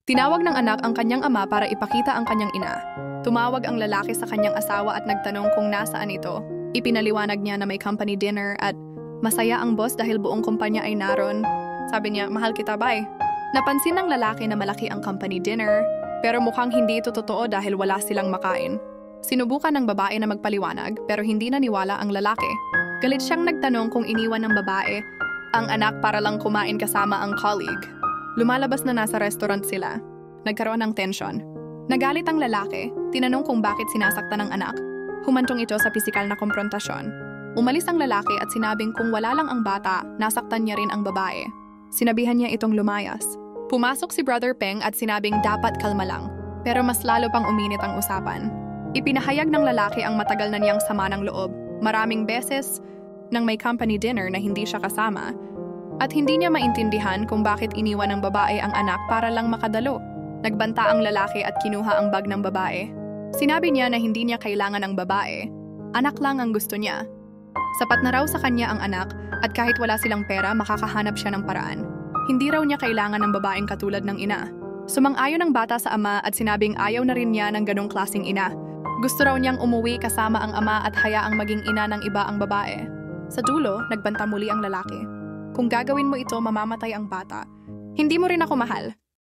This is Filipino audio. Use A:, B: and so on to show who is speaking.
A: Tinawag ng anak ang kanyang ama para ipakita ang kanyang ina. Tumawag ang lalaki sa kanyang asawa at nagtanong kung nasaan ito. Ipinaliwanag niya na may company dinner at masaya ang boss dahil buong kumpanya ay naroon. Sabi niya, mahal kita, bye. Napansin ng lalaki na malaki ang company dinner, pero mukhang hindi ito totoo dahil wala silang makain. Sinubukan ng babae na magpaliwanag pero hindi naniwala ang lalaki. Galit siyang nagtanong kung iniwan ng babae ang anak para lang kumain kasama ang colleague. Lumalabas na nasa restaurant sila. Nagkaroon ng tensyon. Nagalit ang lalaki, tinanong kung bakit sinasaktan ng anak. Humantong ito sa pisikal na komprontasyon. Umalis ang lalaki at sinabing kung wala lang ang bata, nasaktan niya rin ang babae. Sinabihan niya itong lumayas. Pumasok si Brother Peng at sinabing dapat kalma lang. Pero mas lalo pang uminit ang usapan. Ipinahayag ng lalaki ang matagal na niyang sama ng loob. Maraming beses nang may company dinner na hindi siya kasama. At hindi niya maintindihan kung bakit iniwan ng babae ang anak para lang makadalo. Nagbanta ang lalaki at kinuha ang bag ng babae. Sinabi niya na hindi niya kailangan ng babae. Anak lang ang gusto niya. Sapat na raw sa kanya ang anak at kahit wala silang pera makakahanap siya ng paraan. Hindi raw niya kailangan ng babaeng katulad ng ina. Sumang-ayon ang bata sa ama at sinabing ayaw na rin niya ng ganong klaseng ina. Gusto raw niyang umuwi kasama ang ama at hayaang maging ina ng iba ang babae. Sa dulo, nagbanta muli ang lalaki. Kung gagawin mo ito, mamamatay ang bata. Hindi mo rin ako mahal.